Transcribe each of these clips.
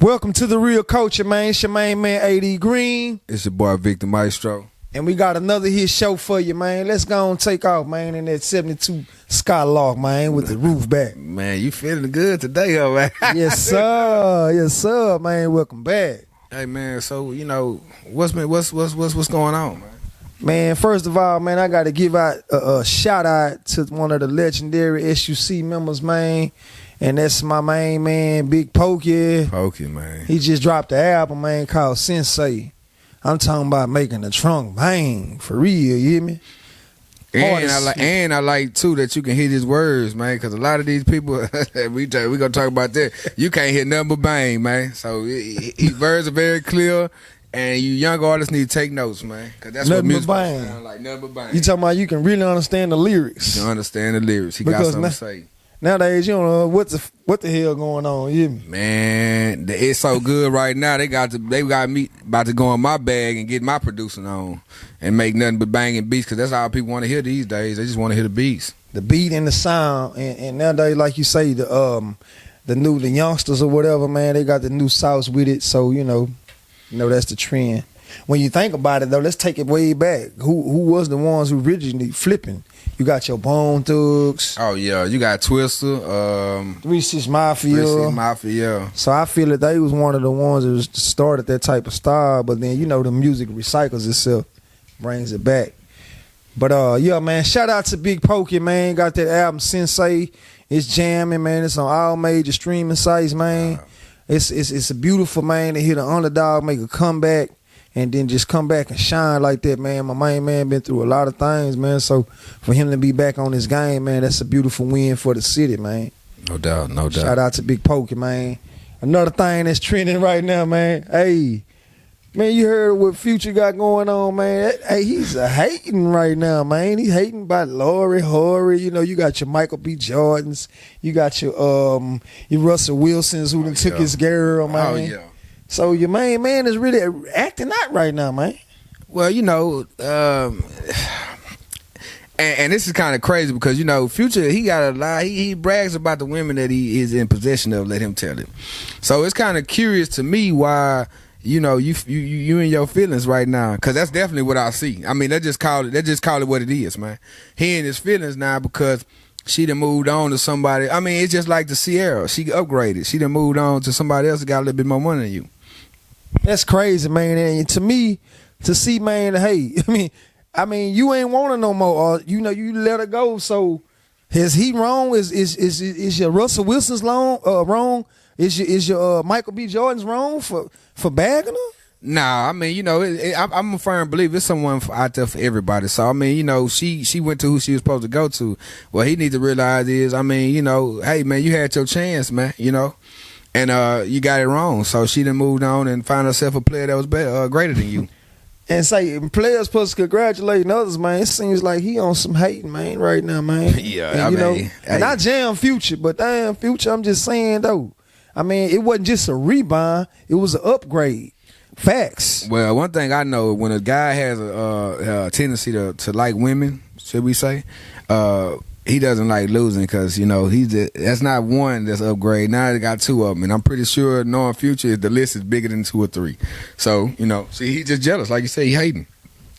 Welcome to the Reel Koulture, man. It's your main man, AD Green. It's your boy, Victor Maestro. And we got another hit show for you, man. Let's go and take off, man, in that 72 Skylark, man, with the roof back. Man, you feeling good today, huh, man? Yes, sir. Yes, sir, man. Welcome back. Hey, man, so, you know, what's going on, man? Man, first of all, man, I got to give out a shout out to one of the legendary SUC members, man. And that's my main man, Big Pokey. Pokey, man. He just dropped the album, man, called Sensei. I'm talking about making the trunk bang for real, you hear me? And I like too that you can hear his words, man, because a lot of these people we gonna talk about that. You can't hear nothing but bang, man. So his words are very clear, and you young artists need to take notes, man, because that's nothing what music bang. sound like. Nothing but bang. You talking about you can really understand the lyrics? You can understand the lyrics. He got something to say. Nowadays, you don't know what the hell going on. You hear me? Man, it's so good right now. They got me about to go in my bag and get my producing on and make nothing but banging beats, because that's all people want to hear these days. They just want to hear the beats, the beat and the sound. And nowadays, like you say, the youngsters or whatever, man, they got the new sauce with it. So you know that's the trend. When you think about it, though, let's take it way back. Who was the ones who originally flipping? You got your Bone Thugs. Oh yeah, you got Twister, 3-6 Mafia. 3-6 Mafia. So I feel that they was one of the ones that started that type of style. But then the music recycles itself, brings it back. But yeah, man, shout out to Big Pokey, man. Got that album Sensei. It's jamming, man. It's on all major streaming sites, man. It's a beautiful, man, to hear the underdog make a comeback. And then just come back and shine like that, man. My main man been through a lot of things, man. So for him to be back on this game, man, that's a beautiful win for the city, man. No doubt, no doubt. Shout out to Big Pokey, man. Another thing that's trending right now, man. Hey, man, you heard what Future got going on, man. Hey, he's hating right now, man. He hating about Lori Harvey. You know, you got your Michael B. Jordans. You got your Russell Wilsons who took his girl, man. Oh, yeah. So your main man is really acting out right now, man. Well, and this is kind of crazy because, Future, he got a lie. He brags about the women that he is in possession of, let him tell it. So it's kind of curious to me why, you in your feelings right now, because that's definitely what I see. I mean, they just call it what it is, man. He in his feelings now because she done moved on to somebody. I mean, it's just like the Sierra. She upgraded. She done moved on to somebody else that got a little bit more money than you. That's crazy, man. And to me, to see, man, hey, I mean, you ain't want her no more. You let her go. So, is he wrong? Is your Russell Wilson's wrong? Is your Michael B. Jordan's wrong for bagging her? Nah, I mean, I'm a firm believer it's someone out there for everybody. So, I mean, she went to who she was supposed to go to. What he needs to realize is, I mean, hey, man, you had your chance, man, and you got it wrong. So she done moved on and found herself a player that was better, greater than you. And say players supposed to congratulate others, man. It seems like he on some hating, man, right now, man. Yeah, and and I jam Future, but damn Future, I'm just saying though. I mean, it wasn't just a rebound; it was an upgrade. Facts. Well, one thing I know, when a guy has a tendency to like women, should we say, he doesn't like losing because, that's not one that's upgrade. Now they got two of them. And I'm pretty sure knowing Future, the list is bigger than 2 or 3. So, see, he's just jealous. Like you say, he hating.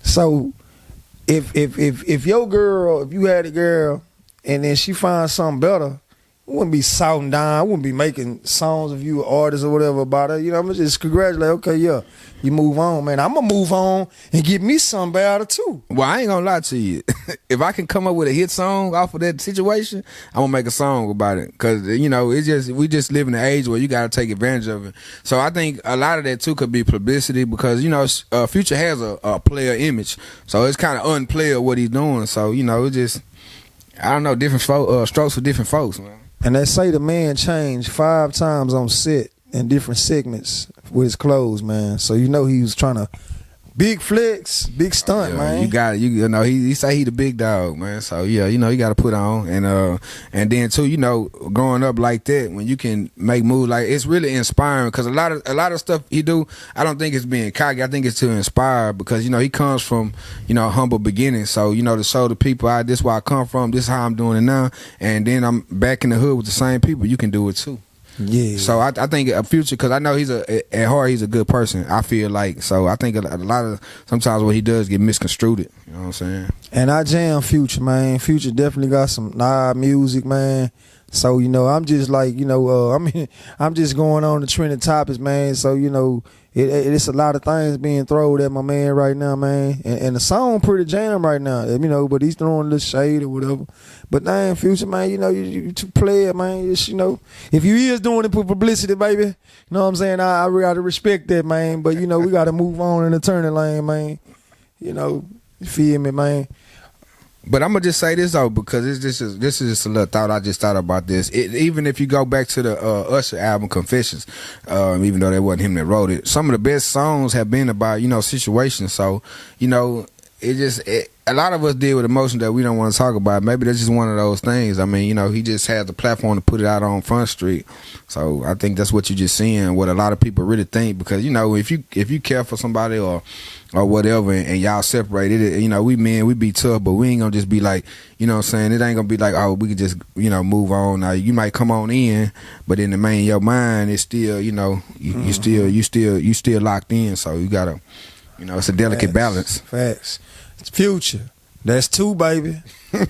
So if your girl, if you had a girl and then she finds something better, I wouldn't be shouting down. I wouldn't be making songs of you artists or whatever about it. I'm going to just congratulate. Okay, yeah, you move on, man. I'm going to move on and get me something better too. Well, I ain't going to lie to you. If I can come up with a hit song off of that situation, I'm going to make a song about it. Because, we just live in an age where you got to take advantage of it. So I think a lot of that too could be publicity because, Future has a player image. So it's kind of unplayer what he's doing. So, it just, I don't know, different strokes for different folks, man. And they say the man changed 5 times on set in different segments with his clothes, man. So he was trying to big flex, big stunt, man. You got it. He say he the big dog, man. So yeah, you got to put on and then too, growing up like that, when you can make moves like it's really inspiring because a lot of stuff he do, I don't think it's being cocky. I think it's to inspire because he comes from humble beginnings. So to show the people, this is where I come from, this is how I'm doing it now, and then I'm back in the hood with the same people. You can do it too. Yeah. So I think a Future, because I know at heart he's a good person. I feel like, so I think a lot of sometimes what he does get misconstrued. You know what I'm saying? And I jam Future, man. Future definitely got some live music, man. So, you know, I'm just like, you know, I'm just going on the trending topics, man. So, you know, it's a lot of things being thrown at my man right now, man. And the song pretty jam right now, you know, but he's throwing a little shade or whatever. But damn, Future, man, you know, you to play it, man. Just, you know, if you is doing it for publicity, baby, you know what I'm saying? I gotta respect that, man. But, you know, we gotta move on in the turning lane, man. You know, you feel me, man? But I'm gonna just say this though, because this is just a little thought I just thought about this. Even if you go back to the Usher album Confessions, even though that wasn't him that wrote it, some of the best songs have been about, you know, situations. So, you know, a lot of us deal with emotions that we don't want to talk about. Maybe that's just one of those things. I mean, you know, he just had the platform to put it out on Front Street. So I think that's what you're just seeing, what a lot of people really think. Because, you know, if you care for somebody or whatever, and y'all separated, you know, we be tough, but we ain't gonna just be like, you know what I'm saying, it ain't gonna be like, oh, we could just, you know, move on. Now you might come on in, but in the main your mind is still, you know, you still locked in. So you gotta, you know, it's a delicate balance. Facts. It's Future. That's two, baby.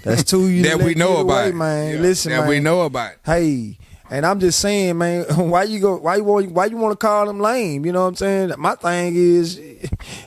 That's two. You that we know about, away, man. Yeah, listen, that man. we know about. Hey. And I'm just saying, man, why you want to call them lame? You know what I'm saying? My thing is,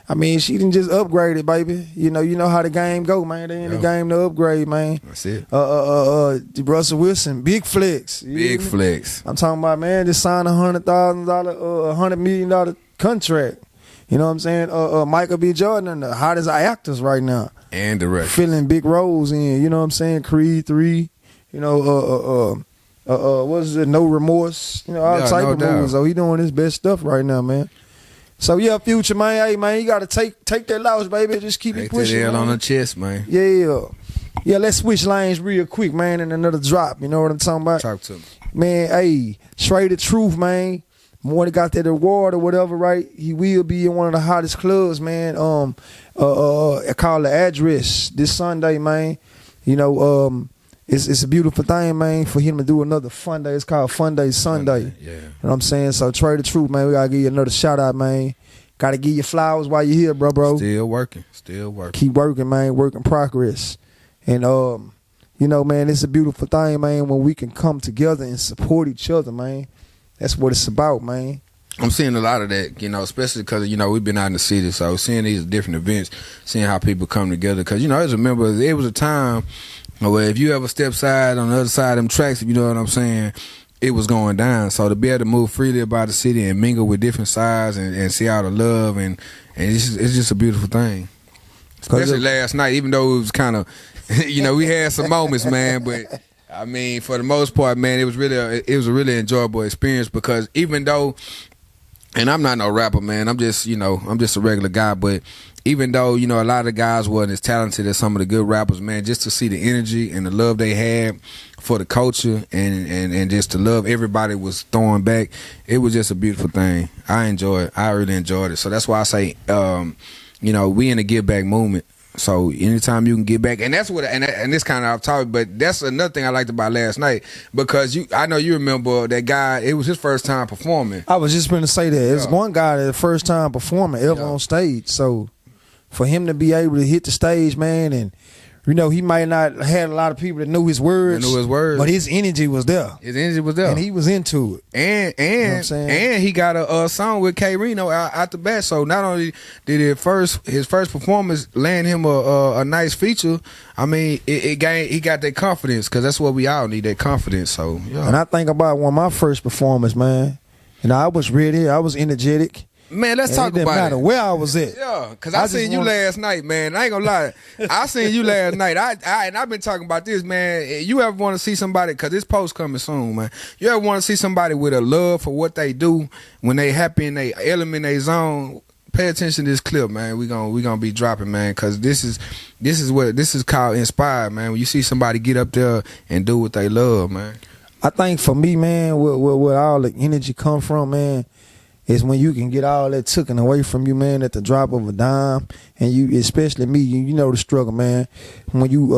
I mean, she didn't just upgrade it, baby. You know how the game go, man. They in the game to upgrade, man. That's it. Russell Wilson, big flex. Big flex. I'm talking about, man, just signed $100 million contract. You know what I'm saying? Michael B. Jordan, and the hottest actors right now. And director. Filling big roles in, you know what I'm saying? Creed 3, you know, what is it? No Remorse, you know, all type of movies. So he doing his best stuff right now, man. So yeah, Future, man. Hey, man, you gotta take that loss, baby. Just keep it pushing. Take that L man. on the chest, man. Yeah. Let's switch lanes real quick, man. And another drop. You know what I'm talking about? Talk to me, man. Hey, Straight the Truth, man. When he got that award or whatever, right? He will be in one of the hottest clubs, man. Called The Address this Sunday, man. You know, It's a beautiful thing, man, for him to do another Fun Day. It's called Fun Day Sunday. Yeah. You know what I'm saying? So Trey the Truth, man, we gotta give you another shout out, man. Gotta give you flowers while you're here, bro. Still working. Keep working, man. Work in progress. And you know, man, it's a beautiful thing, man, when we can come together and support each other, man. That's what it's about, man. I'm seeing a lot of that, you know, especially because, you know, we've been out in the city, so seeing these different events, seeing how people come together. Because, you know, I just remember it was a time where if you ever step side on the other side of them tracks, if you know what I'm saying, it was going down. So to be able to move freely about the city and mingle with different sides and see all the love, and it's just a beautiful thing. Especially last night, even though it was kind of, you know, we had some moments, man, but I mean, for the most part, man, it was a really enjoyable experience, because even though, and I'm not no rapper, man, I'm just a regular guy, but even though, you know, a lot of the guys weren't as talented as some of the good rappers, man, just to see the energy and the love they had for the culture and just the love everybody was throwing back, it was just a beautiful thing. I really enjoyed it. So that's why I say, you know, we in a give back movement. So anytime you can get back, and that's what, and this kind of off topic, but that's another thing I liked about last night, because I know you remember that guy. It was his first time performing. I was just going to say that it's one guy that first time performing ever on stage. So for him to be able to hit the stage, man, and you know, he might not had a lot of people that knew his words. But his energy was there. And he was into it. And you know what I'm saying? And he got a song with K Reno out the bat. So not only did his first performance land him a nice feature, I mean, he got that confidence, because that's what we all need, that confidence. So yeah. And I think about one of my first performance, man. And I was ready. I was energetic. Man, let's talk about it. It didn't matter where I was at. Yeah, because I seen you last night, man. I ain't gonna lie. I seen you last night. And I've been talking about this, man. You ever want to see somebody, because this post coming soon, man. You ever want to see somebody with a love for what they do when they happy in they element, they zone? Pay attention to this clip, man. We gonna be dropping, man, because this is called inspired, man. When you see somebody get up there and do what they love, man. I think for me, man, where all the energy come from, man, is when you can get all that taken away from you, man, at the drop of a dime. And you, especially me, you know the struggle, man. When you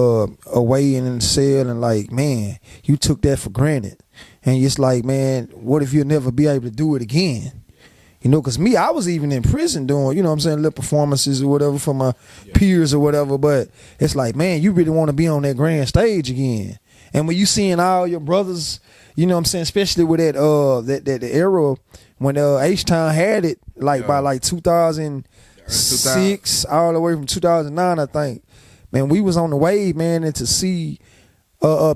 away and in the cell, and like, man, you took that for granted. And it's like, man, what if you'll never be able to do it again? You know, because me, I was even in prison doing, you know what I'm saying, little performances or whatever for my peers or whatever. But it's like, man, you really want to be on that grand stage again. And when you seeing all your brothers, you know what I'm saying, especially with that that era when H-Town had it, like by like 2006 all the way from 2009, I think. Man, we was on the wave, man, and to see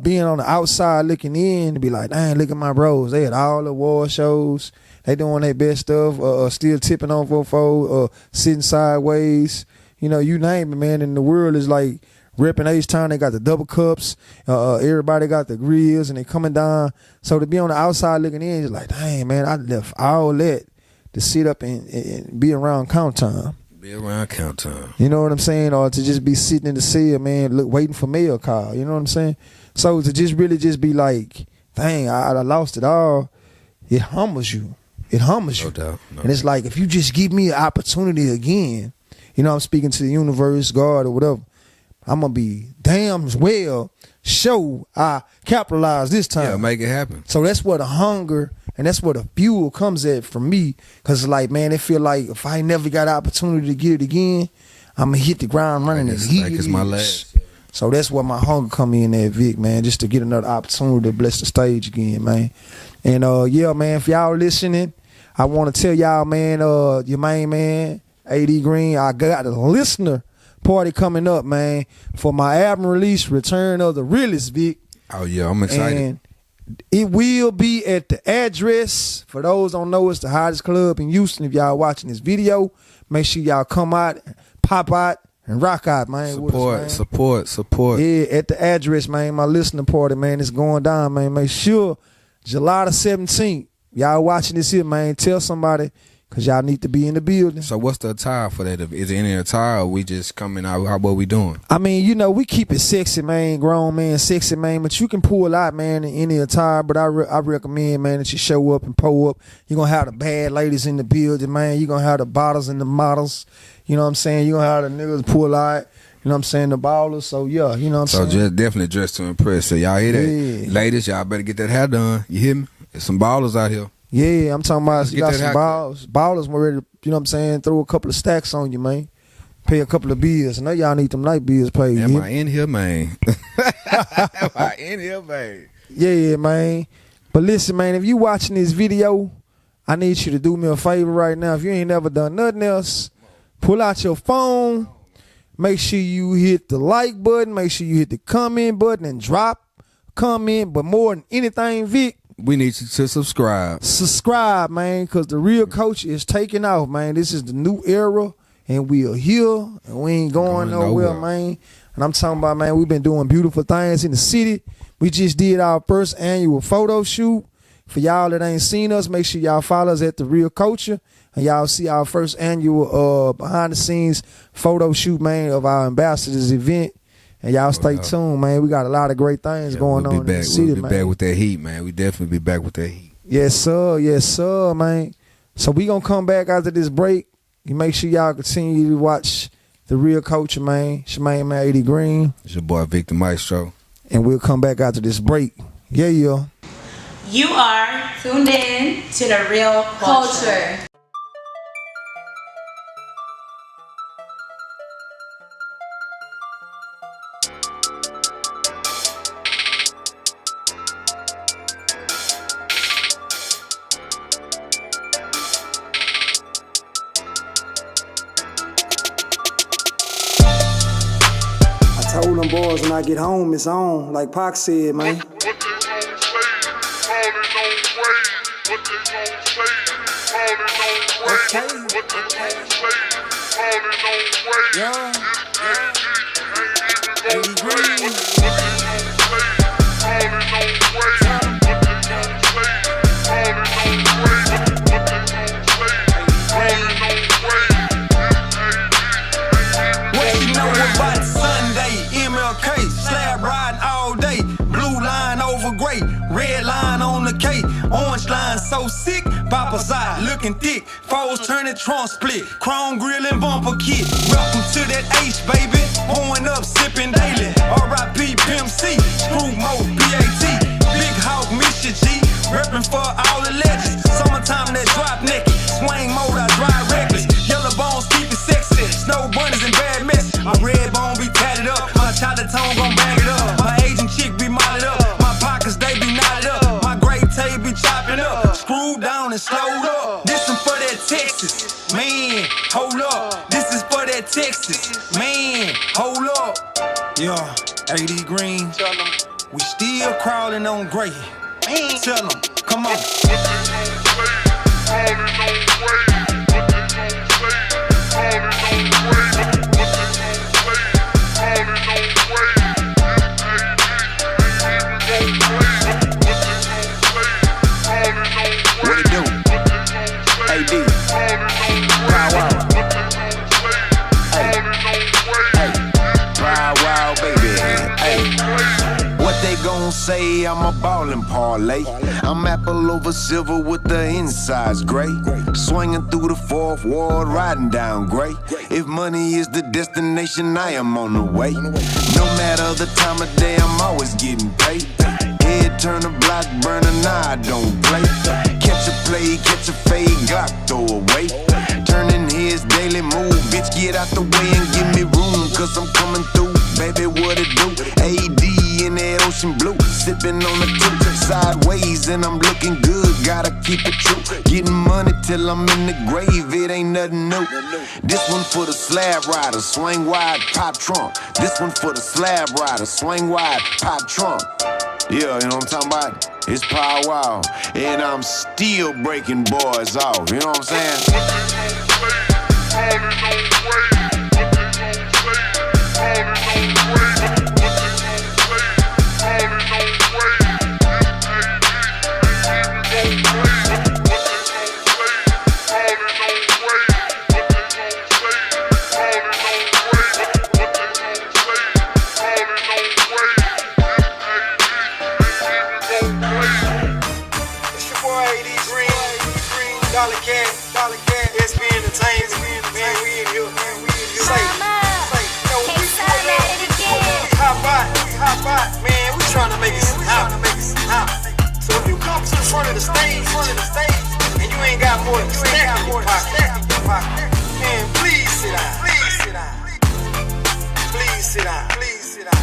being on the outside looking in, to be like, dang, look at my bros. They had all the award shows. They doing their best stuff, still tipping on 4-4, sitting sideways. You know, you name it, man. And the world is like repping H-Town. They got the double cups. Everybody got the grills, and they coming down. So to be on the outside looking in, it's like, dang, man, I left all that to sit up and be around count time. Be around count time. You know what I'm saying? Or to just be sitting in the cell, man, waiting for mail call. You know what I'm saying? So to just really just be like, dang, I lost it all. It humbles you. It humbles you. No doubt. And it's like, if you just give me an opportunity again, you know, I'm speaking to the universe, God, or whatever, I'm going to be damn well show I capitalize this time. Yeah, make it happen. So that's where the hunger and that's where the fuel comes at for me. Because it's like, man, it feel like if I never got an opportunity to get it again, I'm going to hit the ground running. Like it's my last. So that's where my hunger come in at, Vic, man, just to get another opportunity to bless the stage again, man. And yeah, man, if y'all listening, I want to tell y'all, man, your main man, AD Green, I got a listener party coming up, man, for my album release, Return of the Realest, Vic. Oh, yeah, I'm excited. And it will be at the address. For those don't know, it's the hottest club in Houston. If y'all watching this video, make sure y'all come out, pop out, and rock out, man. Support. Yeah, at the address, man. My listening party, man. It's going down, man. Make sure July the 17th, y'all watching this here, man. Tell somebody, because y'all need to be in the building. So what's the attire for that? Is it any attire or we just coming out? What we doing? I mean, you know, we keep it sexy, man. Grown man, sexy, man. But you can pull out, man, in any attire. But I recommend, man, that you show up and pull up. You're going to have the bad ladies in the building, man. You're going to have the bottles and the models. You know what I'm saying? You're going to have the niggas pull out. You know what I'm saying? The ballers. So, yeah, you know what I'm saying? So just definitely dress to impress. So y'all hear that? Yeah. Ladies, y'all better get that hair done. You hear me? There's some ballers out here. Yeah, I'm talking about you got some balls. ballers were ready to, you know what I'm saying, throw a couple of stacks on you, man. Pay a couple of bills. I know y'all need them night bills paid. Am I in here, man? Am I in here, man? Yeah, man. But listen, man, if you watching this video, I need you to do me a favor right now. If you ain't never done nothing else, pull out your phone. Make sure you hit the like button. Make sure you hit the comment button and drop a comment. But more than anything, Vic, we need you to subscribe. Subscribe, man, because the Reel Koulture is taking off, man. This is the new era, and we are here, and we ain't going nowhere, man. And I'm talking about, man, we've been doing beautiful things in the city. We just did our first annual photo shoot. For y'all that ain't seen us, make sure y'all follow us at the Reel Koulture, and y'all see our first annual behind-the-scenes photo shoot, man, of our ambassadors event. And y'all stay tuned, man. We got a lot of great things going on in the city, man. We'll be back with that heat, man. We definitely be back with that heat. Yes, sir. Yes, sir, man. So we going to come back after this break. You make sure y'all continue to watch the Reel Koulture, man. Charlamagne, man, 80 Green. It's your boy, Victor Maestro. And we'll come back after this break. Yeah. You are tuned in to the Reel Koulture. I told them boys when I get home, it's on, like Pac said, man. What they gon' say? Calling on way. What they gon' say? Calling on way. Okay. What they gon' say? Calling on way. Yeah. Ain't even gon' play. What they gon' say? Calling on way. What they gon' say? Calling on way. What they gon' say? Calling on way. What you know about Sunday? MLK, slab riding all day. Blue line over gray, red line on the K. Orange line so sick, Papa side looking thick. Foes turning trunk split, chrome grill and bumper kit. Welcome to that H, baby. Pouring up, sipping daily. R.I.P. Pimp C, Screw Mo, BAT. Big Hawk, Misha G. Reppin' for all the legends. Summertime that drop naked. Swing mode, I drive reckless. Yellow bones keep it sexy. Snow bunnies and bad mess. My red bone be tatted up. My chocolate tone gon' bag it up. My Asian chick be modded up. My pockets, they be knotted up. My gray tape be chopping up. Screwed down and slowed up. This one for that Texas. Man, hold up. This is for that Texas. Man, hold up. Yeah, AD Green. We still crawling on gray. Tell them, come on. What it do? AD. Wow, wow. Hey, wow, wow, baby. Hey. What they gon' say? I'm a ballin' parlay. I'm apple over silver with the insides gray. Swinging through the fourth ward, riding down gray. If money is the destination, I am on the way. No matter the time of day, I'm always getting paid. Head turn a block burner, nah, I don't play. Catch a play, catch a fade, Glock throw away. Turning heads, daily move, bitch, get out the way and give me room, cause I'm coming through, baby, what it do? AD in that ocean blue, sipping on the tube, sideways and I'm looking good, gotta keep it true. Getting money till I'm in the grave, it ain't nothing new. This one for the slab rider, swing wide, pop trunk. This one for the slab rider, swing wide, pop trunk. Yeah, you know what I'm talking about? It's Power Wow, and I'm still breaking boys off, you know what I'm saying? Man, we trying to make it happen. So if you come to the front of the stage, and you ain't got more than a stack in your pocket, man, please sit down. Please sit down. Please sit down. Please sit down.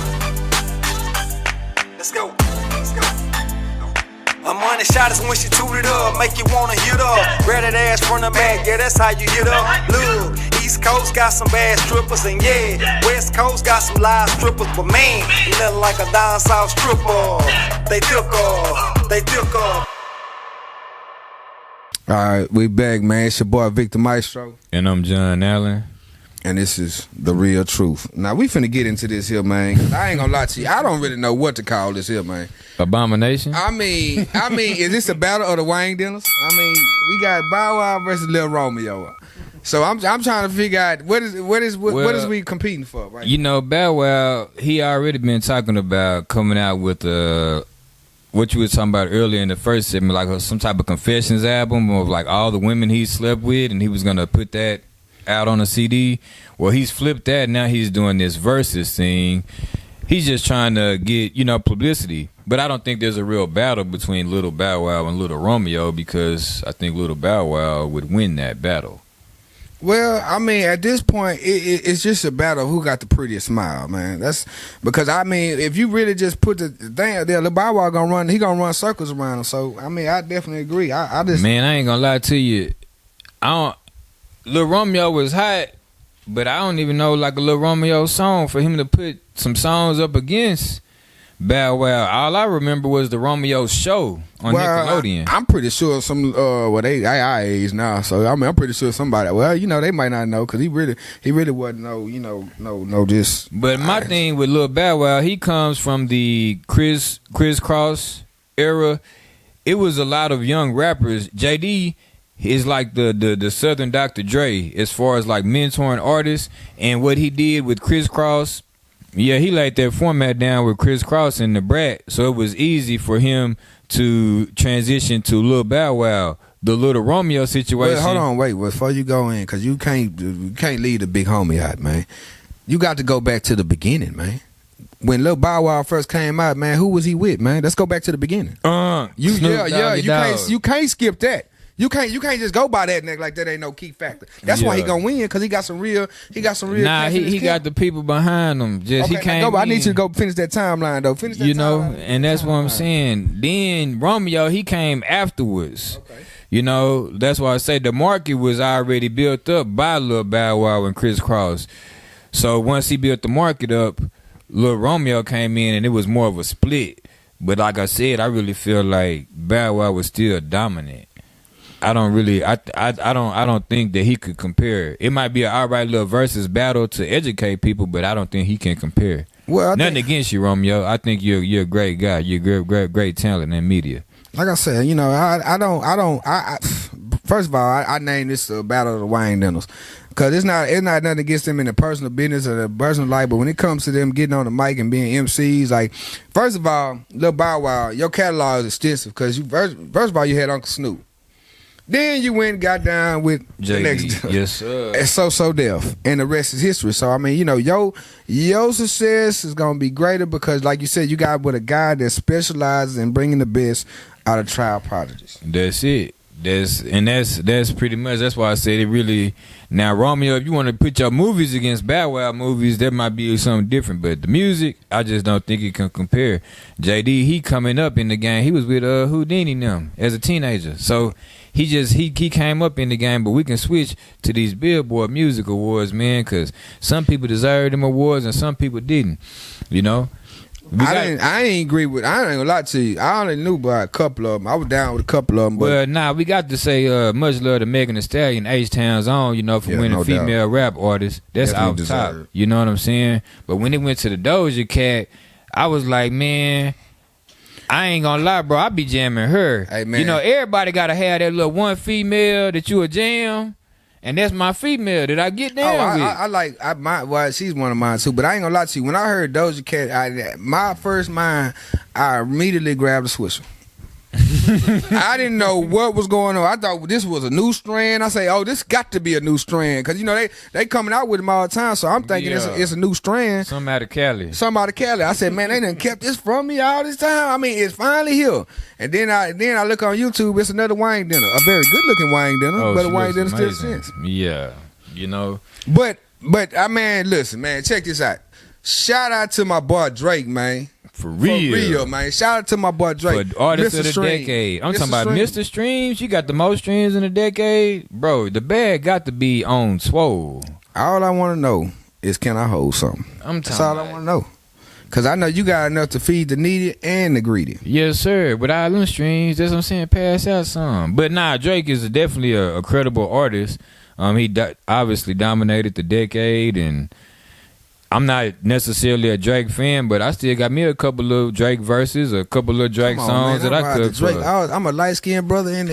Let's go. Let's go. A money shot is when she tooted up, make you wanna hit up. Grab that ass from the back, yeah, that's how you hit up. Look, East Coast got some bad strippers, and yeah, West Coast got some live strippers, but man, nothing like a down south stripper. They took off, they took off. All right, we back, man. It's your boy Victor Maestro, and I'm John Allen. And this is the real truth. Now we finna get into this here, man. 'Cause I ain't gonna lie to you. I don't really know what to call this here, man. Abomination. I mean, is this a battle of the Wayne Dinners? I mean, we got Bow Wow versus Lil Romeo. So I'm trying to figure out what is we competing for, right? You know, Bow Wow, he already been talking about coming out with what you were talking about earlier in the first segment, like some type of confessions album of like all the women he slept with, and he was gonna put that out on a CD. Well, he's flipped that. Now he's doing this versus thing. He's just trying to get, publicity. But I don't think there's a real battle between Little Bow Wow and Little Romeo, because I think Little Bow Wow would win that battle. Well, I mean, at this point, it's just a battle of who got the prettiest smile, man. That's because, I mean, if you really just put the thing there, Lil Bow Wow gonna run circles around him. So, I mean, I definitely agree. I just, man, I ain't gonna lie to you. Lil Romeo was hot, but I don't even know like a Lil Romeo song for him to put some songs up against Bow Wow. All I remember was the Romeo show on Nickelodeon. I'm pretty sure some they our age now, so I mean I'm pretty sure somebody. Well, they might not know because he really wasn't no this. But my thing with Lil Bow Wow, he comes from the Criss Cross era. It was a lot of young rappers. JD is like the Southern Dr. Dre as far as like mentoring artists, and what he did with Criss Cross. Yeah, he laid that format down with Criss Cross and the Brat, so it was easy for him to transition to Lil Bow Wow. The Little Romeo situation. Well, hold on, wait. Before you go in, because you can't leave the big homie out, man. You got to go back to the beginning, man. when Lil Bow Wow first came out, man, who was he with, man? Let's go back to the beginning. You can't skip that. You can't just go by that nigga like that ain't no key factor. That's why he gonna win, because he got some real. Nah, he got the people behind him. Just he can't. I need you to go finish that timeline though. Finish that. And that's what I'm saying. Then Romeo, he came afterwards. Okay. That's why I say the market was already built up by Lil Bow Wow and Criss Cross. So once he built the market up, Lil Romeo came in and it was more of a split. But like I said, I really feel like Bow Wow was still dominant. I don't think that he could compare. It might be an alright little versus battle to educate people, but I don't think he can compare. Well, nothing against you, Romeo. I think you're a great guy. You're great talent in media. Like I said, first of all, I named this Battle of the Wang Dinners. Cause it's not nothing against them in the personal business or the personal life, but when it comes to them getting on the mic and being MCs, like, first of all, Lil Bow Wow, your catalog is extensive, cause first of all you had Uncle Snoop. Then you went and got down with the next. Yes, sir. And So Def. And the rest is history. So, I mean, your success is going to be greater because, like you said, you got with a guy that specializes in bringing the best out of trial prodigies. That's it. That's pretty much, that's why I said it really. Now, Romeo, if you want to put your movies against Bow Wow movies, that might be something different. But the music, I just don't think it can compare. JD, he coming up in the game. He was with Houdini them as a teenager. So he came up in the game, but we can switch to these Billboard Music Awards, man, because some people deserve them awards and some people didn't. I ain't agree with. I ain't gonna lie to you. I only knew about a couple of them. I was down with a couple of them. But we got to say much love to Megan Thee Stallion, H-Town's own. For winning female rap artist. That's out top. You know what I'm saying? But when it went to the Doja Cat, I was like, man, I ain't gonna lie, bro. I be jamming her. Hey, man. Everybody gotta have that little one female that you a jam. And that's my female that I get down with. She's one of mine too. But I ain't gonna lie to you. When I heard Doja Cat, my first mind, I immediately grabbed a Swisher. I didn't know what was going on. I thought this was a new strand. I say, this got to be a new strand because they coming out with them all the time. So I'm thinking it's a new strand. Something out of Cali. I said, man, they done kept this from me all this time. I mean, it's finally here. And then I look on YouTube. It's another Wang Dinner, a very good looking Wang Dinner, but a Wang Dinner still since. Yeah, But I mean, listen, man, check this out. Shout out to my boy Drake, man. For real, man. Shout out to my boy Drake. For artist of the decade. I'm talking about Mr. Streams. You got the most streams in the decade. Bro, the bag got to be on swole. All I want to know is, can I hold something? That's all I want to know. Because I know you got enough to feed the needy and the greedy. Yes, sir. But all them streams, that's what I'm saying, pass out some. But Drake is definitely a credible artist. He obviously dominated the decade, and I'm not necessarily a Drake fan, but I still got me a couple of Drake verses, a couple of Drake songs that I could. Drake, I'm a light skinned brother in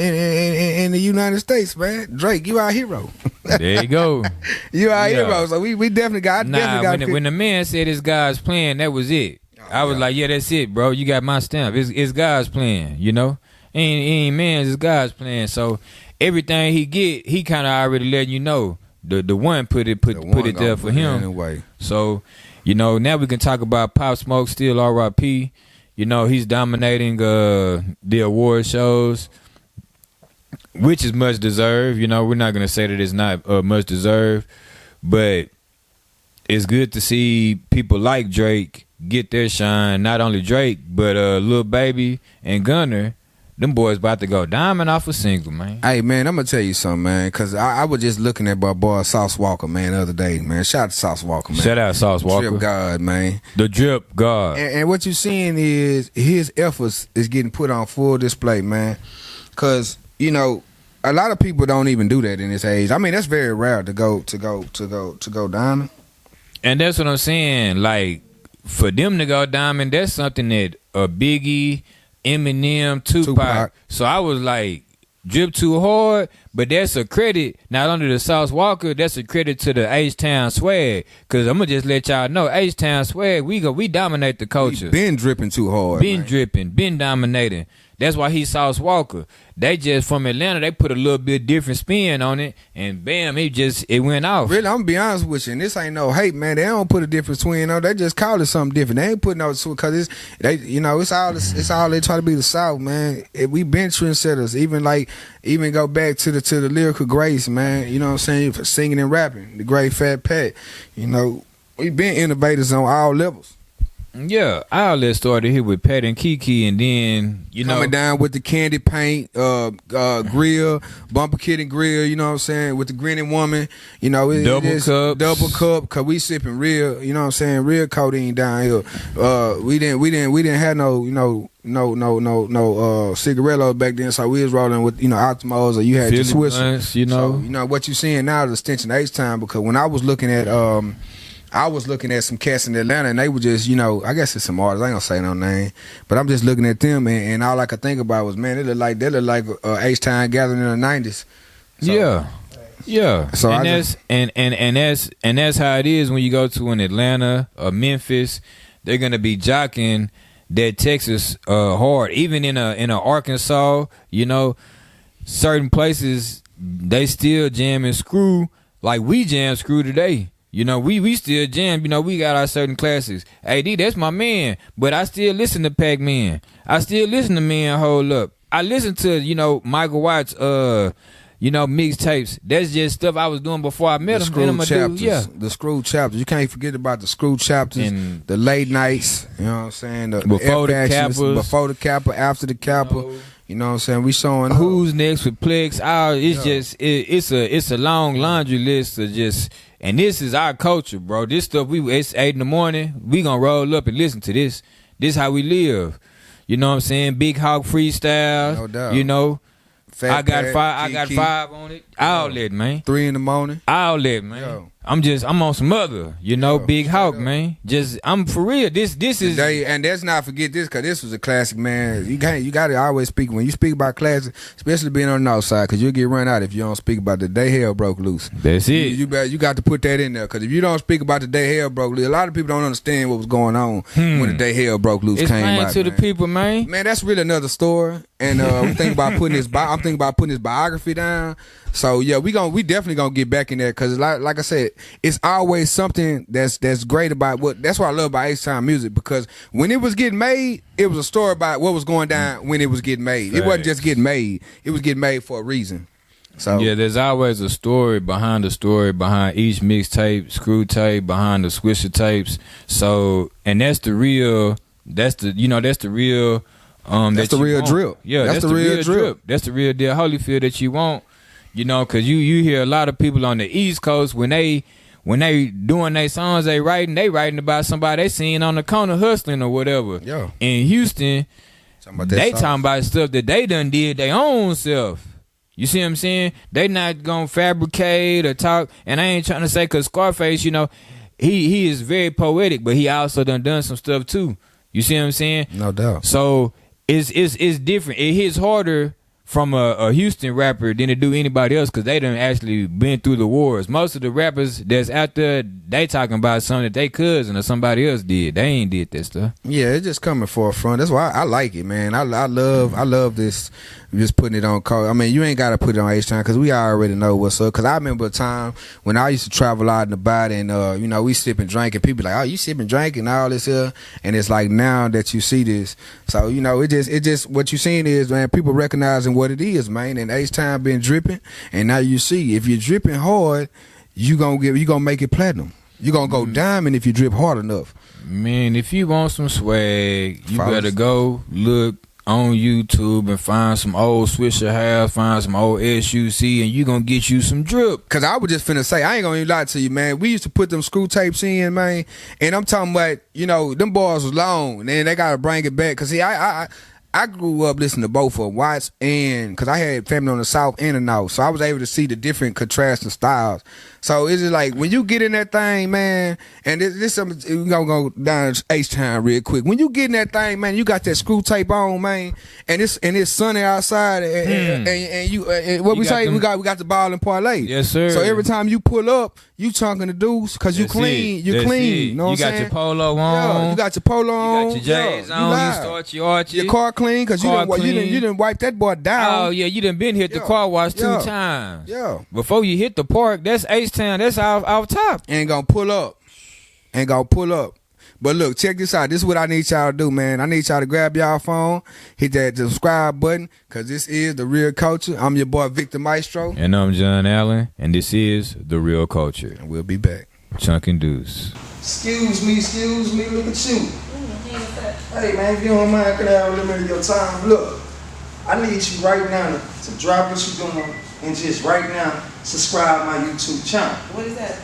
the United States, man. Drake, you our hero. There you go. You our hero. So we definitely got. When the man said it's God's plan, that was it. I was like, yeah, that's it, bro. You got my stamp. It's God's plan. Ain't man's, it's God's plan. So everything he get, he kind of already letting you know. The one put it there for him. Anyway. So, now we can talk about Pop Smoke, still R.I.P. He's dominating the award shows, which is much deserved. We're not going to say that it's not much deserved, but it's good to see people like Drake get their shine. Not only Drake, but Lil Baby and Gunna. Them boys about to go diamond off a single, man. Hey, man, I'm going to tell you something, man, because I was just looking at my boy Sauce Walker, man, the other day, man. Shout out to Sauce Walker, man. Shout out Sauce Walker. Drip God, man. The Drip God. And what you're seeing is his efforts is getting put on full display, man, because, a lot of people don't even do that in this age. I mean, that's very rare to go diamond. And that's what I'm saying. Like, for them to go diamond, that's something that a Biggie, Eminem, Tupac. So I was like, Drip too hard, but that's a credit not only to Sauce Walker, that's a credit to the H-Town swag. Cause I'm gonna just let y'all know, H-Town swag, we dominate the culture. We been dripping too hard. Been dripping, been dominating. That's why he's Sauce Walker. They just from Atlanta, they put a little bit different spin on it, and bam, it went off. Really, I'm gonna be honest with you, and this ain't no hate, man. They don't put a different twin on. They just call it something different. They ain't putting no because it's all they try to be the South, man. We been trendsetters, even go back to the lyrical grace, man. You know what I'm saying? For singing and rapping, the Great Fat Pat. You know, we been innovators on all levels. Yeah, our list started here with Pat and Kiki, and then coming down with the candy paint, grill, bumper kid and grill. You know what I'm saying? With the grinning woman, you know, double cup, cause we sipping real. You know what I'm saying? Real codeine down here. We didn't have no cigarillos back then, so we was rolling with Optimos, or you had your Swisher. So, what you seeing now is extension H time, because when I was looking at some cats in Atlanta, and they were just, I guess it's some artists. I ain't gonna say no name, but I'm just looking at them, and all I could think about was, man, they look like H-Time gathering in the '90s. So, yeah. So and that's how it is when you go to an Atlanta or Memphis. They're gonna be jocking that Texas hard. Even in a Arkansas, certain places they still jam and screw like we jam screw today. We still jam. We got our certain classics. AD, that's my man. But I still listen to Pac-Man. I still listen to Man Hold Up. I listen to, Michael Watts, mixtapes. That's just stuff I was doing before I met him. The Screw Chapters. You can't forget about the Screw Chapters, and the late nights. You know what I'm saying? Before the Kappas. Before the Kappa, after the Kappa. You know what I'm saying? We showing Who's Next with Plex. It's a long laundry list of just. And this is our culture, bro. This stuff, it's 8 in the morning. We gonna roll up and listen to this. This how we live. You know what I'm saying? Big Hawk freestyle. No doubt. I got 5 on it. Outlet, man. 3 in the morning. Outlet, man. Yo. I'm on some other, Big Hawk, man. I'm for real. This is and let's not forget this, because this was a classic, man. You got to always speak when you speak about classic, especially being on the north side, because you'll get run out if you don't speak about the day hell broke loose. That's it. You got to put that in there, because if you don't speak about the day hell broke loose, a lot of people don't understand what was going on when the day hell broke loose came out. Explain to the people, man. Man, that's really another story. And I'm thinking about putting his biography down. So yeah, we definitely gonna get back in there, because like I said, it's always something that's great about that's what I love about H-Time music, because when it was getting made, it was a story about what was going down when it was getting made. Facts. It wasn't just getting made; it was getting made for a reason. So yeah, there's always a story behind each mixtape, screw tape, behind the Swisher tapes. So, and that's the real drip. Yeah, that's the real drip. That's the real deal Holyfield that you want. Because you hear a lot of people on the East Coast when they doing their songs, they writing about somebody they seen on the corner hustling or whatever. Yeah. In Houston, they talking about stuff that they done did their own self. You see what I'm saying? They not gonna fabricate or talk. And I ain't trying to say, because Scarface, he is very poetic, but he also done some stuff too. You see what I'm saying? No doubt. So it's different. It hits harder from a Houston rapper than to do anybody else, because they done actually been through the wars. Most of the rappers that's out there, they talking about something that they cousin or somebody else did. They ain't did that stuff. Yeah, it's just coming forefront. That's why I like it, man. I love this. Just putting it on call. I mean, you ain't got to put it on H-Time, because we already know what's up. Because I remember a time when I used to travel out and about, and we sipping drink, and people like, oh, you sipping drink and all this here. And it's like, now that you see this, so it just what you seeing is, man, people recognizing what it is, man. And H-Time been dripping, and now you see, if you're dripping hard, you gonna make it platinum. You gonna go diamond if you drip hard enough. Man, if you want some swag, you better go look on YouTube and find some old Swisher House, find some old SUC, and you gonna get you some drip. Cause I was just finna say, I ain't gonna even lie to you, man. We used to put them screw tapes in, man, and I'm talking about, them bars was long, and then they gotta bring it back. Cause see, I grew up listening to both of Watts, and because I had family on the South and the North, so I was able to see the different contrasting styles. So it's just like, when you get in that thing, man, and this something, we're going to go down H-Time real quick. When you get in that thing, man, you got that screw tape on, man, and it's sunny outside, and what we say, we got the ball and parlay. Yes, sir. So every time you pull up, you talking to dudes because you That's clean. it. You That's clean. it. You know what I'm got saying? your polo on. Yeah, you got your polo on. You got your J's on. You live. start your Archie. Your car clean because you Car didn't clean. wipe that boy down. Oh yeah, you done been hit the Yeah. car wash 2 Yeah. times. Yeah. Before you hit the park, that's H-Town. That's off top. Ain't gonna pull up. But look, check this out. This is what I need y'all to do, man. I need y'all to grab y'all phone, hit that subscribe button, because this is The Reel Koulture. I'm your boy, Victor Maestro. And I'm John Allen, and this is The Reel Koulture. And we'll be back. Chunk and Deuce. Excuse me, look at you. Hey man, if you don't mind, can I have a little bit of your time? Look, I need you right now to drop what you're doing and just right now subscribe my YouTube channel. What is that?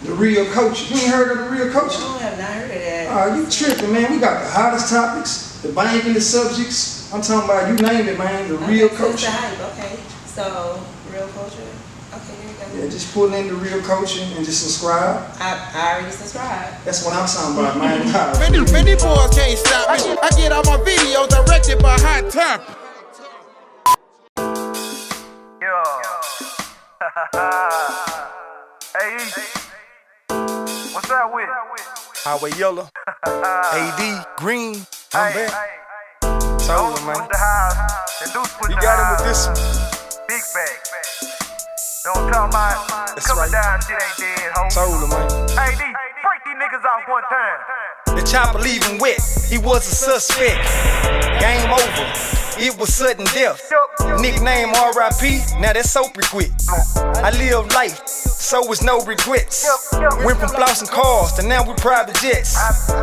The Reel Koulture. You ain't heard of The Reel Koulture? No, I have not heard of that. Oh, you tripping, man. We got the hottest topics, the banging subjects. I'm talking about, you name it, man, The Reel Okay, so it's the Koulture. hype. Okay, so Reel Koulture. Okay, here you go. Yeah, just pull in The Reel Koulture and just subscribe. I already subscribed. That's what I'm talking about, man. Nah. Many boys can't stop me. I get all my videos directed by Hot Topic. Hey, what's up with? Highway Yellow, AD, Green, I'm back. Told him, man. You got him with this one. Big bag. Don't talk about That's coming right. down, shit ain't dead, ho. Told him, man. Hey, D, break these niggas off one time. The chopper leaving wet, he was a suspect. Game over, it was sudden death. Nickname R.I.P., now that's soap quit. I live life, so it's no regrets. Went from flossing cars to now we private jets.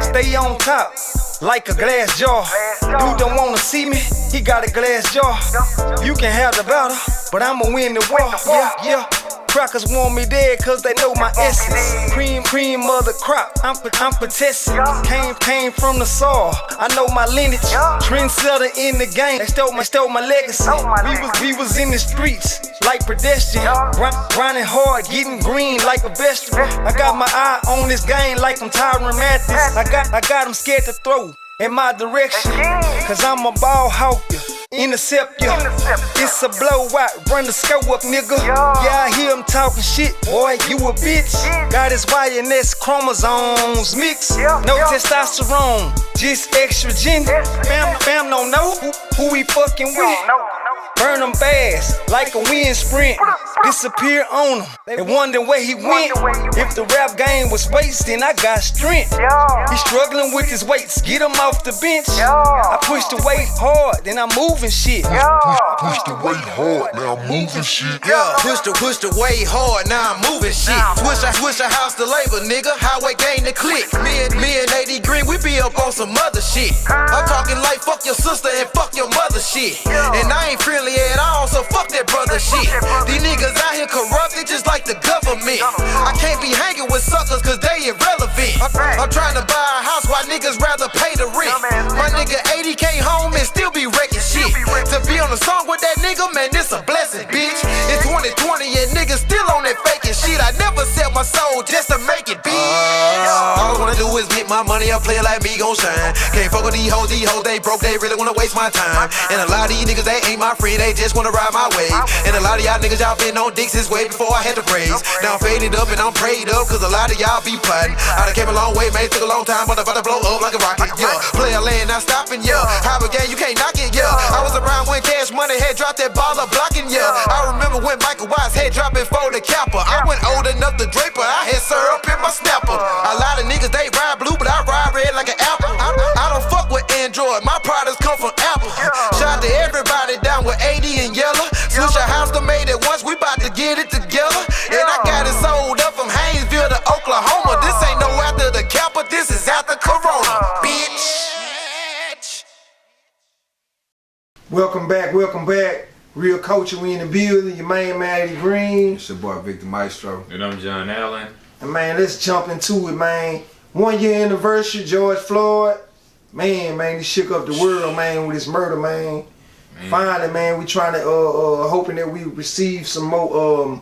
Stay on top, like a glass jar. Dude don't wanna see me, he got a glass jar. You can have the battle, but I'ma win the war. Yeah. Crackers want me dead cause they know my essence. Cream of the crop, I'm protesting. Came from the soil, I know my lineage. Trendsetter in the game, they stole my legacy. We was in the streets like pedestrian. Grinding hard, getting green like a vegetable. I got my eye on this game like I'm Tyron Mathis. I got them scared to throw in my direction, cause I'm a ball hawker. Intercept ya, it's a blowout, run the scope up, nigga. Yeah, I hear him talking shit, boy, you a bitch. Got his Y and S chromosomes mixed, no testosterone, just estrogen. Fam don't know who he fucking with. Burn them fast, like a wind sprint. Disappear on him, they wonder where he went. If the rap game was weights, then I got strength. He struggling with his weights, get him off the bench. I push the weight hard, then I'm moving shit. Push the weight hard, now I'm moving shit. Yeah, push the weight hard, now I'm moving shit. Switch a house to labor, nigga. Highway gang to click. Me and AD Green, we be up on some other shit. I'm talking like fuck your sister and fuck your mother shit. And I ain't friendly at all, so fuck that brother shit. These niggas out here corrupted just like the government. I can't be hanging with suckers cause they irrelevant. I'm trying to buy a house while niggas rather pay the rent. My nigga 80K home and still be wrecking shit. To be on a song with that nigga, man, this a blessing, bitch. It's 2020 and niggas still on that faking shit. I never sell my soul just to make it, bitch. All I wanna do is get my money, I play like me gon' shine. Can't fuck with these hoes, they broke, they really wanna waste my time. And a lot of these niggas, they ain't my friend, they just wanna ride my way. And a lot of y'all niggas, y'all been on dicks since way before I had to praise. Now I'm faded up and I'm prayed up, cause a lot of y'all be plotting. I done came a long way, man, took a long time, but I'm about to blow up like a rocket, yeah. Play a lane, not stopping, yeah. High game, you can't knock it, yeah. I was around when Cash Money had dropped that ball of blocking, yeah. I remember when Michael Watts had dropped before the capper. I went old enough to draper, I had syrup in my snapper. A lot of niggas, they ride blue, but I ride red like an apple. I don't fuck with Android, my products come from Apple. Shout out to everybody down with AD and Yellow. Switch a house to made it once, we bout to get it together. And I got it sold up from Haynesville to Oklahoma. This ain't no after the capper, this is after Corona, bitch. Welcome back. Reel Koulture, we in the building. Your main man, AD Green. It's your boy, Victor Maestro. And I'm John Allen. And man, let's jump into it, man. 1 year anniversary, George Floyd. Man, he shook up the world, man, with his murder, man. Finally, man, we trying to, hoping that we receive some more,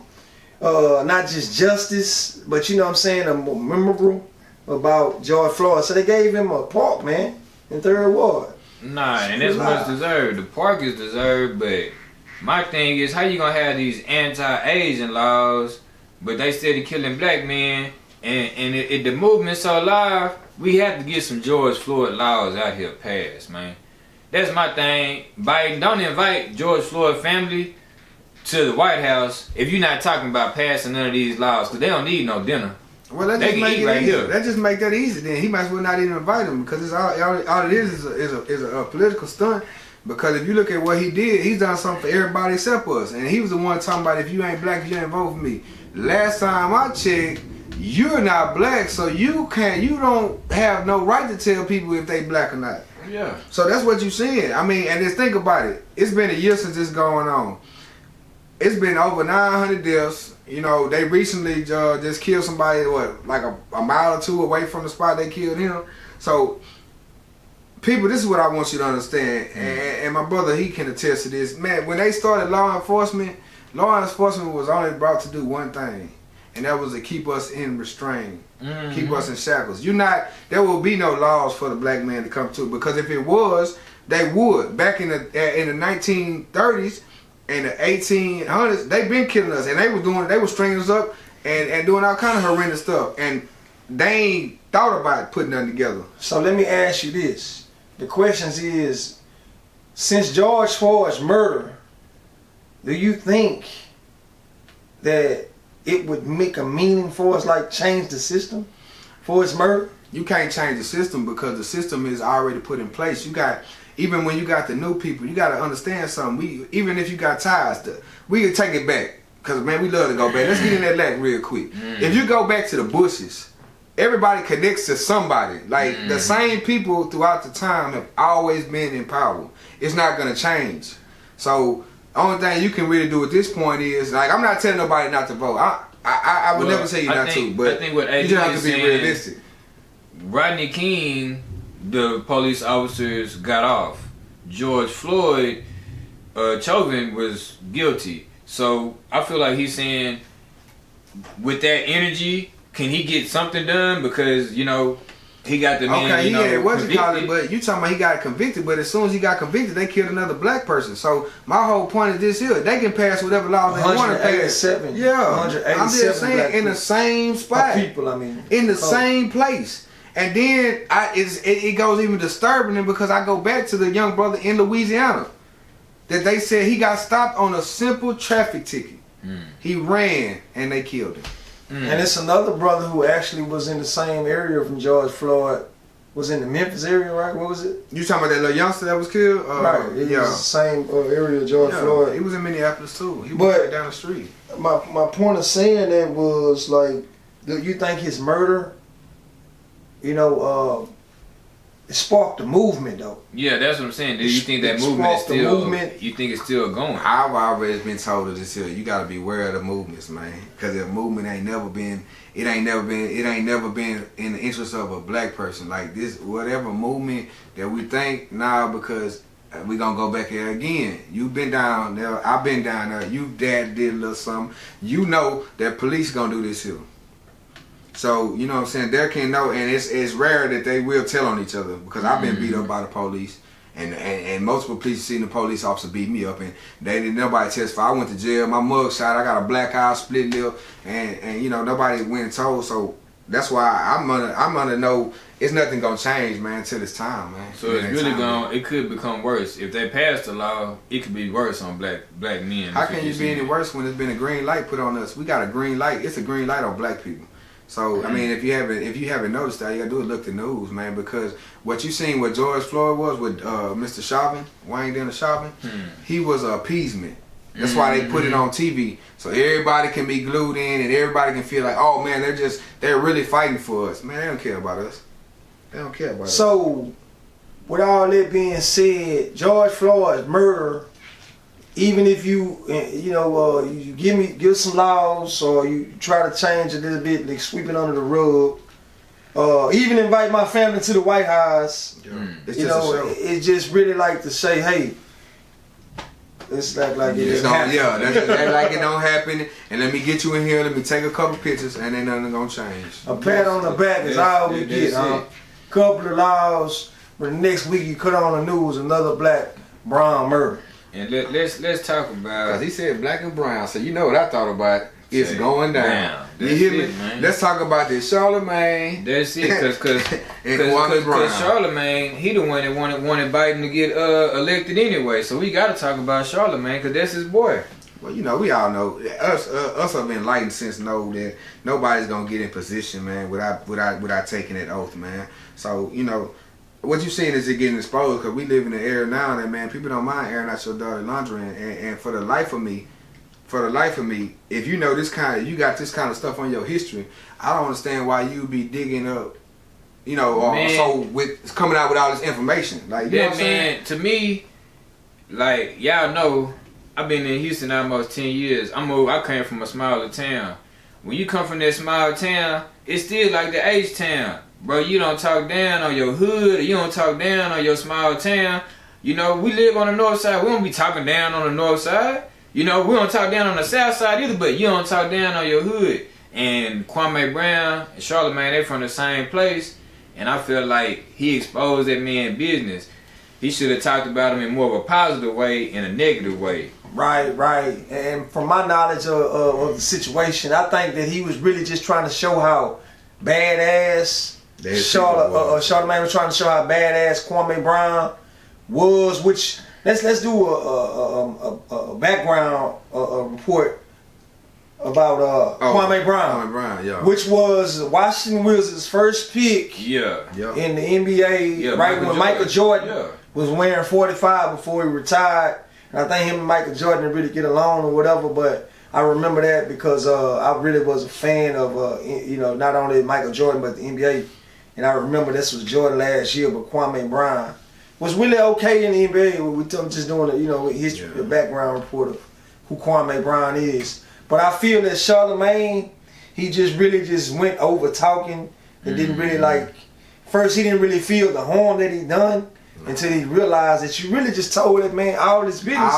not just justice, but you know what I'm saying, a more memorable about George Floyd. So they gave him a park, man, in 3rd Ward. Nah, and that's much deserved. The park is deserved, but my thing is, how you gonna have these anti-Asian laws, but they steady killing black men, and the movement's so alive. We have to get some George Floyd laws out here passed, man. That's my thing. Biden, don't invite George Floyd family to the White House if you're not talking about passing none of these laws, because they don't need no dinner. Well, let's They just can make eat it right easy. here. Let's just make that easy. Then he might as well not even invite him, because it's all it is a political stunt. Because if you look at what he did, he's done something for everybody except us. And he was the one talking about, if you ain't black, you ain't vote for me. Last time I checked, you're not black, so you don't have no right to tell people if they black or not. Yeah. So that's what you're saying. I mean, and just think about it. It's been a year since this going on. It's been over 900 deaths. You know, they recently just killed somebody, like a mile or two away from the spot they killed him. So, people, this is what I want you to understand. And my brother, he can attest to this. Man, when they started law enforcement was only brought to do one thing. And that was to keep us in restraint. Keep us in shackles. There will be no laws for the black man to come to. Because if it was, they would. Back in the 1930s and the 1800s, they been killing us. And they were stringing us up and doing all kind of horrendous stuff. And they ain't thought about putting nothing together. So let me ask you this. The question is, since George Floyd's murder, do you think that it would make a meaning for us, like change the system for his murder? You can't change the system because the system is already put in place. Even when you got the new people, you got to understand something. Even if you got ties, we can take it back. Because, man, we love to go back. Let's get in that lack real quick. If you go back to the Bushes, everybody connects to somebody. Like, the same people throughout the time have always been in power. It's not going to change. So, the only thing you can really do at this point is, like, I'm not telling nobody not to vote. I would never say you not to, but I think what you just have to be realistic. Rodney King, the police officers got off. George Floyd, Chauvin was guilty. So I feel like he's saying, with that energy, can he get something done? Because, you know, he got the man, okay, you know, yeah, what you call it? convicted. But you talking about he got convicted, but as soon as he got convicted, they killed another black person. So my whole point is this here: they can pass whatever laws they want to pass. Yeah, I'm just saying, in the same spot, people, I mean, in the same place. And then it goes even disturbing them, because I go back to the young brother in Louisiana that they said he got stopped on a simple traffic ticket. He ran and they killed him. And it's another brother who actually was in the same area from George Floyd. Was in the Memphis area, right? What was it? You talking about that little youngster that was killed? Right. It was the same area of George Floyd. He was in Minneapolis too. He was right down the street. My point of saying that was, like, do you think his murder, you know, it sparked the movement though? Yeah, that's what I'm saying. Do you think that movement is still? You think it's still going? I've always been told this here. You got to be aware of the movements, man. Because the movement ain't never been in the interest of a black person. Like this, whatever movement that we think now, because we gonna go back here again. You've been down there. I've been down there. You dad did a little something. You know that police gonna do this here. So, you know what I'm saying, there can know, and it's rare that they will tell on each other, because I've been beat up by the police, and multiple police seen the police officer beat me up, and they didn't nobody testify. I went to jail, my mug shot, I got a black eye, split lip, and you know, nobody went and told. So that's why I'm gonna know it's nothing gonna change, man, till it's time, man. So it's really it could become worse. If they pass the law, it could be worse on black men. How can you be any worse when there's been a green light put on us? We got a green light. It's a green light on black people. So I mean, if you haven't noticed that, you gotta do is look the news, man. Because what you seen with George Floyd was with Mr. Chauvin, Wayne Dennis Chauvin, he was appeasement. That's why they put it on TV, so everybody can be glued in and everybody can feel like, oh man, they're really fighting for us. Man, they don't care about us. They don't care about us. So, with all that being said, George Floyd's murder, even if you give some laws, or you try to change it a little bit, like sweep it under the rug, even invite my family to the White House, it's just really like to say, hey, it's like it didn't happen. Yeah, that's like it don't happen, and let me get you in here, let me take a couple pictures, and ain't nothing gonna change. A pat on the back is all we get, couple of laws, but the next week you cut on the news another black brown murder. And let's talk about, because he said black and brown, so you know what I thought about. It's going down. You hear me? Man. Let's talk about this Charlamagne. That's it, cause Kwame Brown. Charlamagne, he the one that wanted Biden to get elected anyway. So we got to talk about Charlamagne, cause that's his boy. Well, you know, we all know us have been enlightened since know that nobody's gonna get in position, man, without taking that oath, man. So you know, what you seeing is it getting exposed because we live in an era now that, man, people don't mind airing out your dirty laundry, and for the life of me, if you know you got this kind of stuff on your history, I don't understand why you be digging up, you know, or so with coming out with all this information. Like, you know what I'm saying? To me, like y'all know, I've been in Houston almost 10 years. I came from a smaller town. When you come from that small town, it's still like the H-town. Bro, you don't talk down on your hood, or you don't talk down on your small town. You know, we live on the north side. We don't be talking down on the north side. You know, we don't talk down on the south side either, but you don't talk down on your hood. And Kwame Brown and Charlamagne, they from the same place. And I feel like he exposed that man business. He should have talked about him in more of a positive way and a negative way. Right. And from my knowledge of the situation, I think that he was really just trying to show how badass Charlamagne was trying to show how badass Kwame Brown was. Which let's do a background report about Kwame Brown. Kwame Brown, yeah. Which was Washington Wizards' first pick in the NBA, right when Michael Jordan was wearing 45 before he retired. And I think him and Michael Jordan didn't really get along or whatever, but I remember that because I really was a fan of, you know, not only Michael Jordan, but the NBA. And I remember this was Jordan last year, but Kwame Brown was really okay in the NBA. We just doing a, you know, history, the background report of who Kwame Brown is. But I feel that Charlamagne, he just really just went over talking and didn't really like, first he didn't really feel the harm that he done until he realized that you really just told that man all this business.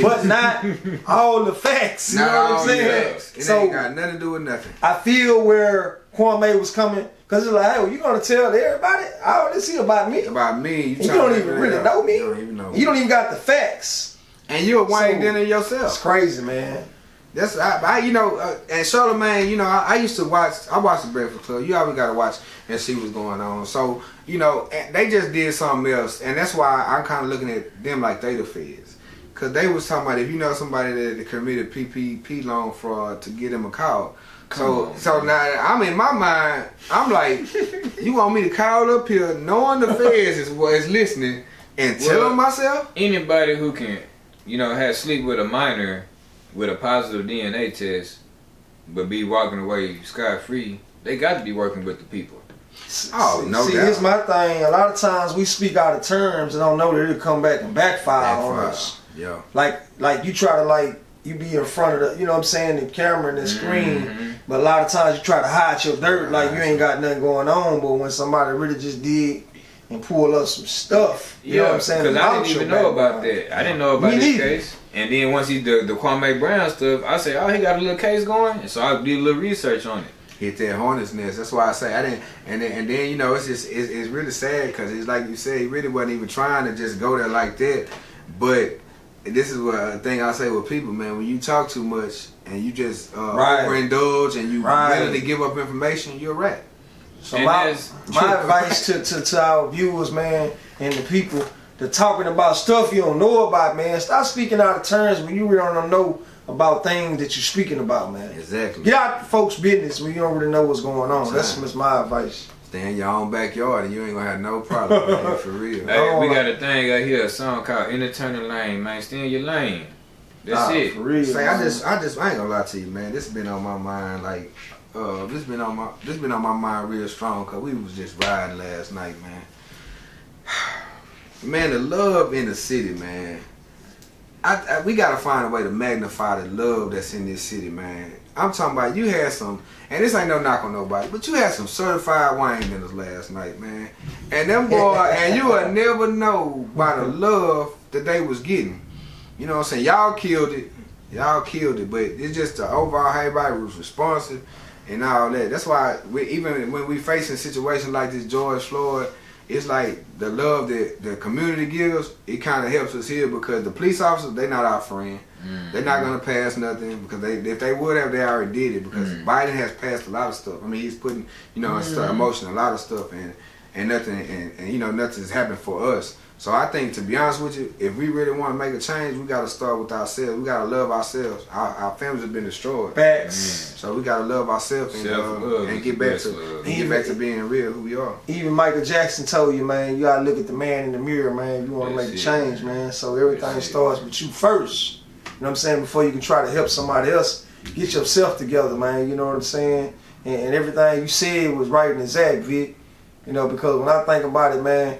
But not all the facts. You know what I'm saying? It ain't got nothing to do with nothing. I feel where Kwame was coming, because it's like, hey, well, you gonna tell everybody all this here about me? About me. You don't even really know me. You don't even know me. You don't even got the facts. And you're a Wayne Denner yourself. It's crazy, man. That's you know, and Charlamagne, you know, I used to watch. I watched the Breakfast Club. You always gotta watch and see what's going on. So you know, they just did something else, and that's why I'm kind of looking at them like they the feds, cause they was talking about if you know somebody that committed PPP loan fraud to get them a call. So now I'm in my mind. I'm like, you want me to call up here knowing the feds is listening and tell them myself? Anybody who can, you know, have sleep with a minor with a positive DNA test, but be walking away scot-free, they got to be working with the people. Oh, no doubt. See, here's my thing. A lot of times we speak out of terms and don't know that it'll come back and backfire on us. Yeah. Like you try to you be in front of the, you know what I'm saying, the camera and the screen, but a lot of times you try to hide your dirt like you ain't got nothing going on, but when somebody really just dig and pull up some stuff, you know what I'm saying? Because I didn't even know about that. I didn't know about this case. And then once he did the Kwame Brown stuff, I said, oh, he got a little case going. And so I did a little research on it. Hit that hornet's nest. That's why I say I didn't. And then you know, it's just it's really sad because it's like you said, he really wasn't even trying to just go there like that. But this is what a thing I say with people, man. When you talk too much and you just overindulge and you readily give up information, you're a rat. So my advice to our viewers, man, and the people that talking about stuff you don't know about, man, stop speaking out of turns when you really don't know about things that you're speaking about, man. Exactly. Get out the folks' business when you don't really know what's going on. That's my advice. Stay in your own backyard and you ain't gonna have no problem, man, for real. Hey, we got a thing out here, a song called In the Turning Lane, man. Stay in your lane. That's it. For real. Say, I ain't gonna lie to you, man. This has been on my mind, like, this been on my mind real strong, cause we was just riding last night, man. Man, the love in the city, man. We gotta find a way to magnify the love that's in this city, man. I'm talking about you had some, and this ain't no knock on nobody, but you had some certified wine dinners last night, man. And them boys, and you would never know by the love that they was getting. You know what I'm saying? Y'all killed it, but it's just the overall, everybody was responsive and all that. That's why even when we facing situations like this George Floyd it's like the love that the community gives, it kind of helps us here because the police officers, they not our friend. They're not gonna pass nothing because if they would have, they already did it because Biden has passed a lot of stuff. I mean, he's putting, emotion, a lot of stuff and nothing, and nothing's happened for us. So I think, to be honest with you, if we really want to make a change, we got to start with ourselves. We got to love ourselves. Our families have been destroyed. Facts. So we got to love ourselves and get back to being real who we are. Even Michael Jackson told you, man, you got to look at the man in the mirror, man, if you want to make a change, man. So everything starts with you first. You know what I'm saying? Before you can try to help somebody else, get yourself together, man. You know what I'm saying? And everything you said was right and exact, Vic. Because when I think about it, man,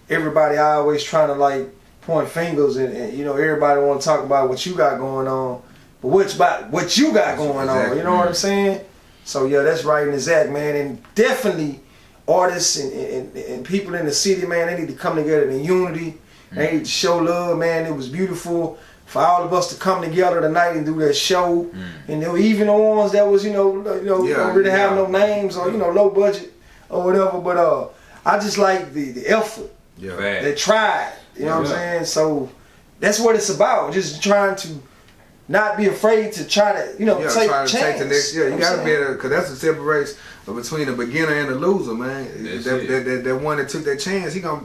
everybody always trying to like point fingers and everybody want to talk about what you got going on, but what's about what you got going on? You know what I'm saying? So yeah, that's right and exact, man. And definitely artists and people in the city, man, they need to come together in unity. They need to show love, man. It was beautiful for all of us to come together tonight and do that show. And even the ones that was don't really have no names or low budget or whatever, but I just like the effort. Yeah. They tried, you know what I'm saying? So that's what it's about. Just trying to not be afraid to try to, take a chance. Take the next, you gotta be able, because that's the separates between the beginner and the loser, man. That one that took that chance, he gonna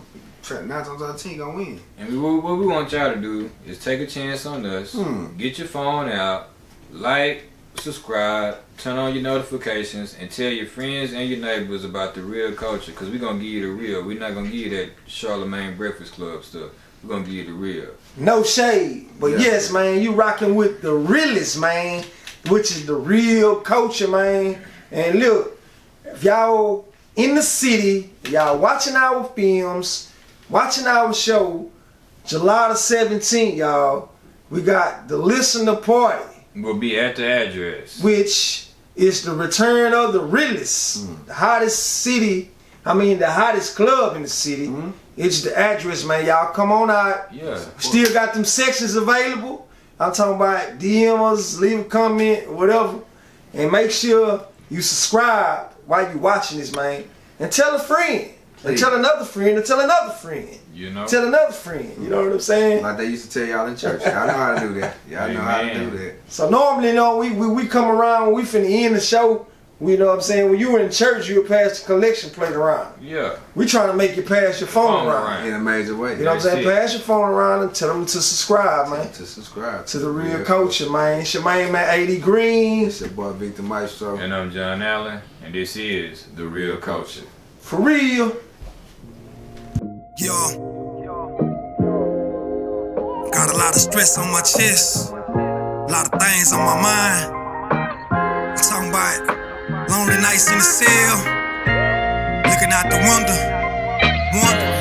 9 times out of 10 he gonna win. And what we want y'all to do is take a chance on us. Get your phone out, like, subscribe, turn on your notifications, and tell your friends and your neighbors about the Reel Koulture, because we're going to give you the real. We're not going to give you that Charlamagne Breakfast Club stuff. We're going to give you the real. No shade, but yes, man, you rocking with the realest, man, which is the Reel Koulture, man. And look, if y'all in the city, y'all watching our films, watching our show, July the 17th, y'all, we got the listener party. We'll be at the address, which is the return of the realest, the hottest the hottest club in the city. It's the address, man. Y'all come on out. Yeah. Still got them sections available. I'm talking about DM us, leave a comment, whatever, and make sure you subscribe while you watching this, man, and tell a friend. And tell another friend, and tell another friend. Tell another friend. You know what I'm saying? Like they used to tell y'all in church. Y'all know how to do that. Y'all know how to do that. So normally, we come around when we finna end the show. You know what I'm saying? When you were in church, you would pass the collection plate around. Yeah. We trying to make you pass your phone around. In a major way. You know what I'm saying? Pass your phone around and tell them to subscribe, man. To subscribe. To the Reel Koulture, man. It's your main man, 80 Green. It's your boy, Victor Maestro. And I'm John Allen. And this is the Reel Koulture. For real. Yo, got a lot of stress on my chest, a lot of things on my mind. I'm talking about lonely nights in the cell, looking out the window, wondering